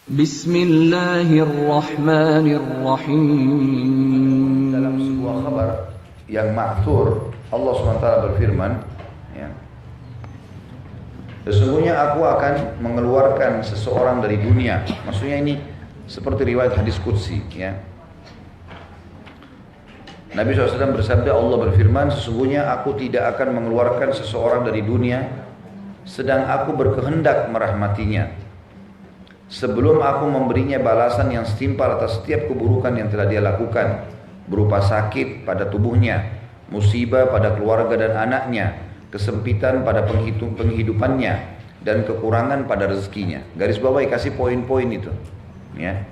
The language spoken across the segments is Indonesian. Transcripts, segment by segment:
Dalam Bismillahirrahmanirrahim. sebuah kabar yang ma'thur, Allah SWT berfirman, ya, sesungguhnya aku akan mengeluarkan seseorang dari dunia. Maksudnya ini seperti riwayat hadis qudsi, ya. Nabi SAW bersabda, Allah berfirman, sesungguhnya aku tidak akan mengeluarkan seseorang dari dunia sedang aku berkehendak merahmatinya, sebelum aku memberinya balasan yang setimpal atas setiap keburukan yang telah dia lakukan, berupa sakit pada tubuhnya, musibah pada keluarga dan anaknya, kesempitan pada penghidupannya, dan kekurangan pada rezekinya. Garis bawahi, kasih poin-poin itu, ya.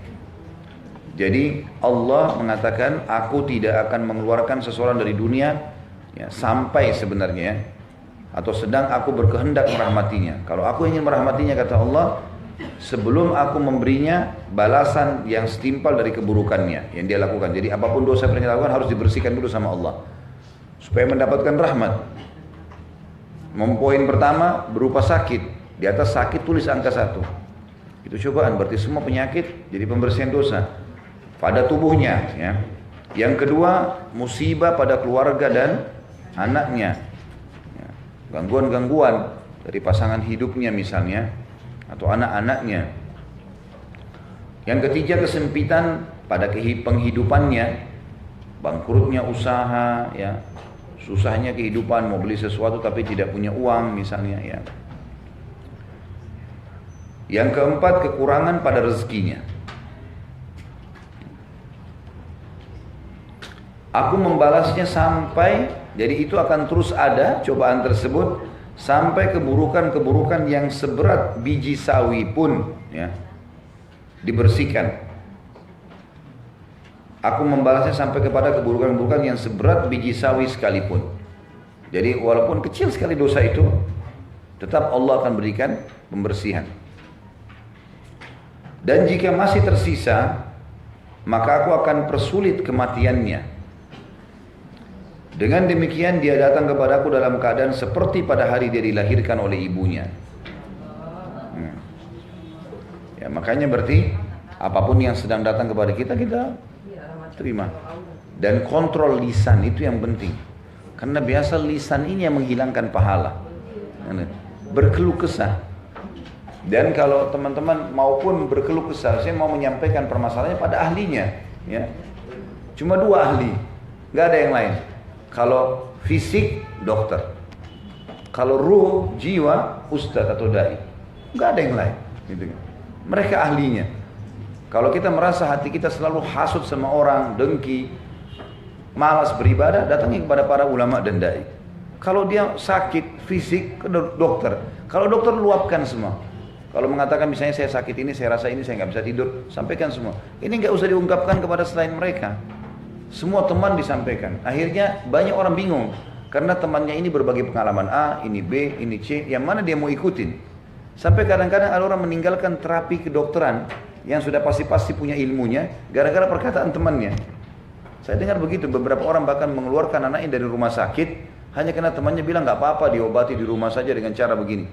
Jadi Allah mengatakan, aku tidak akan mengeluarkan seseorang dari dunia, ya, sampai sebenarnya, atau sedang aku berkehendak merahmatinya. Kalau aku ingin merahmatinya, kata Allah, sebelum aku memberinya balasan yang setimpal dari keburukannya yang dia lakukan. Jadi apapun dosa yang dia lakukan harus dibersihkan dulu sama Allah supaya mendapatkan rahmat. Poin pertama berupa sakit. Di atas sakit tulis angka 1. Itu cobaan, berarti semua penyakit jadi pembersihan dosa pada tubuhnya, ya. Yang kedua, musibah pada keluarga dan anaknya, ya. Gangguan-gangguan dari pasangan hidupnya misalnya, atau anak-anaknya. Yang ketiga, kesempitan pada penghidupannya, bangkrutnya usaha, ya, susahnya kehidupan, mau beli sesuatu tapi tidak punya uang misalnya, ya. Yang keempat, kekurangan pada rezekinya. Aku membalasnya sampai, jadi itu akan terus ada cobaan tersebut sampai keburukan-keburukan yang seberat biji sawi pun, ya, dibersihkan. Aku membalasnya sampai kepada keburukan-keburukan yang seberat biji sawi sekalipun. Jadi walaupun kecil sekali dosa itu, tetap Allah akan berikan pembersihan. Dan jika masih tersisa, maka aku akan persulit kematiannya. Dengan demikian dia datang kepadaku dalam keadaan seperti pada hari dia dilahirkan oleh ibunya. Ya, makanya berarti apapun yang sedang datang kepada kita, kita terima. Dan kontrol lisan itu yang penting. Karena biasa lisan ini yang menghilangkan pahala. Berkeluh kesah. Dan kalau teman-teman maupun berkeluh kesah, saya mau menyampaikan permasalahannya pada ahlinya, ya. Cuma 2 ahli, nggak ada yang lain. Kalau fisik, dokter. Kalau ruh, jiwa, ustadz atau dai. Nggak ada yang lain, gitu kan. Mereka ahlinya. Kalau kita merasa hati kita selalu hasut sama orang, dengki, malas beribadah, datangnya kepada para ulama dan dai. Kalau dia sakit fisik, ke dokter. Kalau dokter, luapkan semua. Kalau mengatakan misalnya saya sakit ini, saya rasa ini, saya nggak bisa tidur, sampaikan semua. Ini nggak usah diungkapkan kepada selain mereka. Semua teman disampaikan. Akhirnya banyak orang bingung karena temannya ini berbagi pengalaman A, ini B, ini C, yang mana dia mau ikutin. Sampai kadang-kadang ada orang meninggalkan terapi kedokteran yang sudah pasti-pasti punya ilmunya gara-gara perkataan temannya. Saya dengar begitu, beberapa orang bahkan mengeluarkan anaknya dari rumah sakit hanya karena temannya bilang nggak apa-apa diobati di rumah saja dengan cara begini.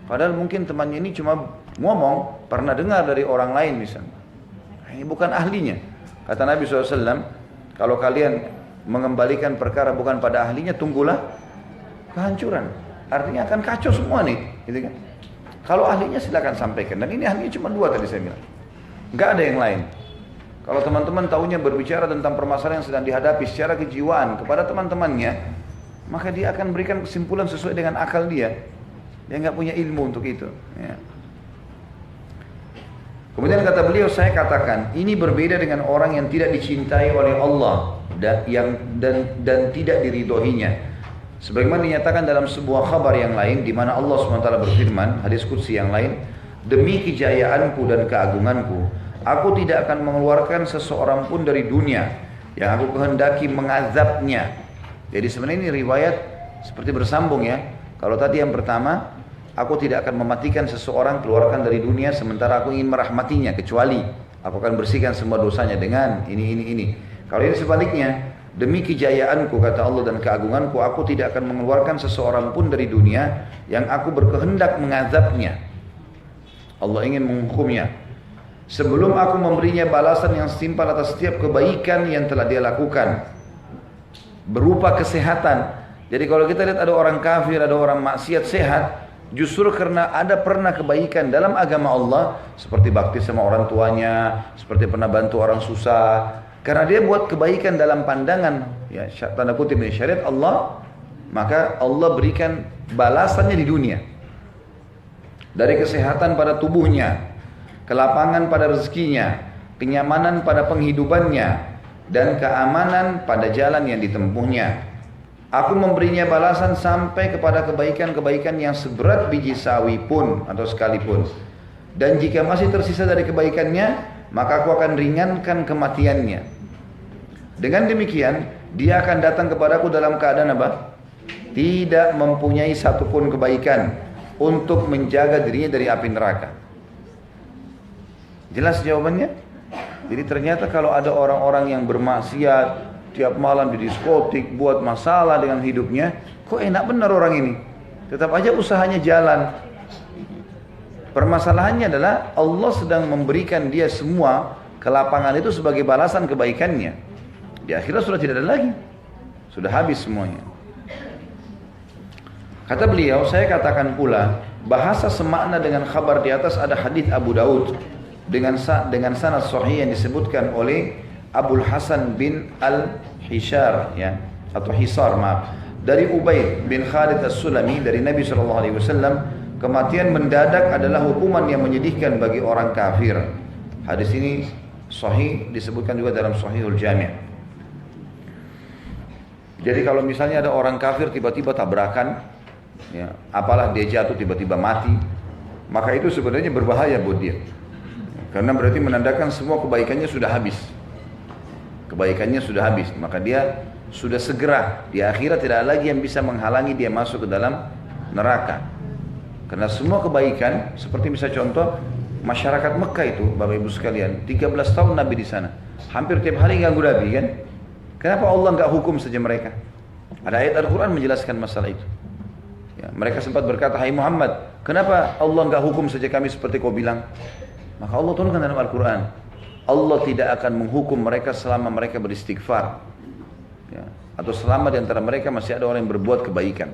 Padahal mungkin temannya ini cuma ngomong, pernah dengar dari orang lain misalnya. Ini bukan ahlinya. Kata Nabi SAW, kalau kalian mengembalikan perkara bukan pada ahlinya, tunggulah kehancuran. Artinya akan kacau semua nih, gitu kan? Kalau ahlinya silakan sampaikan. Dan ini ahlinya cuma 2 tadi saya bilang. Nggak ada yang lain. Kalau teman-teman tahunya berbicara tentang permasalahan yang sedang dihadapi secara kejiwaan kepada teman-temannya, maka dia akan berikan kesimpulan sesuai dengan akal dia. Dia nggak punya ilmu untuk itu, ya. Kemudian kata beliau, saya katakan, ini berbeda dengan orang yang tidak dicintai oleh Allah dan tidak diridhoinya. Sebagaimana dinyatakan dalam sebuah kabar yang lain, di mana Allah SWT berfirman, hadis qudsi yang lain, demi kejayaanku dan keagunganku, aku tidak akan mengeluarkan seseorang pun dari dunia yang aku kehendaki mengazabnya. Jadi sebenarnya ini riwayat seperti bersambung, ya. Kalau tadi yang pertama, aku tidak akan mematikan seseorang, keluarkan dari dunia sementara aku ingin merahmatinya, kecuali aku akan bersihkan semua dosanya dengan ini. Kalau ini sebaliknya, demi kejayaanku kata Allah dan keagunganku, aku tidak akan mengeluarkan seseorang pun dari dunia yang aku berkehendak mengazabnya. Allah ingin menghukumnya. sebelum aku memberinya balasan yang setimpal atas setiap kebaikan yang telah dia lakukan berupa kesehatan. Jadi kalau kita lihat ada orang kafir, ada orang maksiat sehat, justru karena ada pernah kebaikan dalam agama Allah, seperti bakti sama orang tuanya, seperti pernah bantu orang susah, karena dia buat kebaikan dalam pandangan, ya tanda kutip ini syariat Allah, maka Allah berikan balasannya di dunia. Dari kesehatan pada tubuhnya, kelapangan pada rezekinya, kenyamanan pada penghidupannya, dan keamanan pada jalan yang ditempuhnya. Aku memberinya balasan sampai kepada kebaikan-kebaikan yang seberat biji sawi pun atau sekalipun. Dan jika masih tersisa dari kebaikannya, maka aku akan ringankan kematiannya. Dengan demikian, dia akan datang kepadaku dalam keadaan apa? Tidak mempunyai satupun kebaikan untuk menjaga dirinya dari api neraka. Jelas jawabannya? Jadi ternyata kalau ada orang-orang yang bermaksiat, tiap malam di diskotik, buat masalah dengan hidupnya, kok enak benar orang ini. Tetap aja usahanya jalan. Permasalahannya adalah Allah sedang memberikan dia semua kelapangan itu sebagai balasan kebaikannya. Di akhirat sudah tidak ada lagi. Sudah habis semuanya. Kata beliau, saya katakan pula, bahasa semakna dengan khabar di atas ada hadis Abu Daud dengan sanad sahih yang disebutkan oleh Abul Hasan bin Al-Hishar, ya, atau Hisar, maaf, dari Ubaid bin Khalid As-Sulami dari Nabi SAW, kematian mendadak adalah hukuman yang menyedihkan bagi orang kafir. Hadis ini sahih, disebutkan juga dalam Sahihul Jami'. Jadi kalau misalnya ada orang kafir tiba-tiba tabrakan, ya, apalah dia jatuh tiba-tiba mati, maka itu sebenarnya berbahaya buat dia, karena berarti menandakan semua kebaikannya sudah habis. Kebaikannya sudah habis, maka dia sudah segera di akhirat tidak ada lagi yang bisa menghalangi dia masuk ke dalam neraka. Karena semua kebaikan, seperti misalnya contoh masyarakat Mekah itu, Bapak Ibu sekalian, 13 tahun Nabi di sana, hampir tiap hari ganggu Nabi kan? Kenapa Allah nggak hukum saja mereka? Ada ayat Al-Quran menjelaskan masalah itu. Ya, mereka sempat berkata, hai Muhammad, kenapa Allah nggak hukum saja kami seperti kau bilang? Maka Allah turunkan dalam Al-Quran, Allah tidak akan menghukum mereka selama mereka beristighfar, ya, atau selama di antara mereka masih ada orang yang berbuat kebaikan.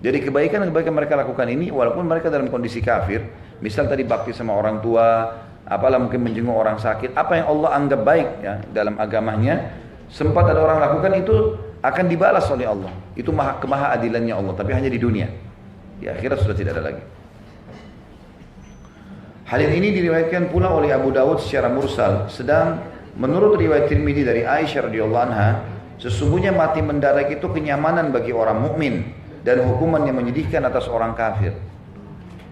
Jadi kebaikan-kebaikan mereka lakukan ini, walaupun mereka dalam kondisi kafir, misal tadi bakti sama orang tua, apalah mungkin menjenguk orang sakit, apa yang Allah anggap baik, ya, dalam agamanya, sempat ada orang lakukan itu akan dibalas oleh Allah. Itu kemaha adilannya Allah, tapi hanya di dunia. Di akhirat sudah tidak ada lagi. Hal ini diriwayatkan pula oleh Abu Dawud secara mursal. Sedang menurut riwayat Tirmidzi dari Aisyah radhiyallahu anha, sesungguhnya mati mendadak itu kenyamanan bagi orang mukmin dan hukuman yang menyedihkan atas orang kafir.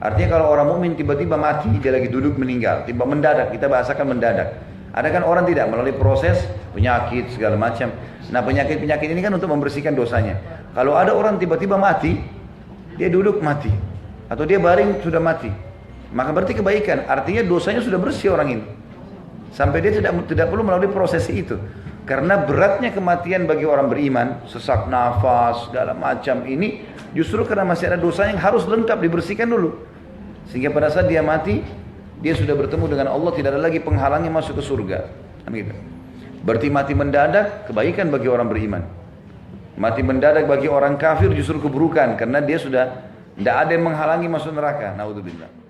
Artinya kalau orang mukmin tiba-tiba mati, dia lagi duduk meninggal, tiba mendadak, kita bahasakan mendadak. Ada kan orang tidak melalui proses penyakit segala macam. Nah, penyakit-penyakit ini kan untuk membersihkan dosanya. Kalau ada orang tiba-tiba mati, dia duduk mati, atau dia baring sudah mati, maka berarti kebaikan, artinya dosanya sudah bersih orang ini. Sampai dia tidak perlu melalui proses itu. Karena beratnya kematian bagi orang beriman, sesak nafas, segala macam ini, justru karena masih ada dosa yang harus lengkap dibersihkan dulu. Sehingga pada saat dia mati, dia sudah bertemu dengan Allah, tidak ada lagi penghalangnya masuk ke surga. Gitu. Berarti mati mendadak, kebaikan bagi orang beriman. Mati mendadak bagi orang kafir justru keburukan, karena dia sudah tidak ada yang menghalangi masuk neraka. Naudzubillah.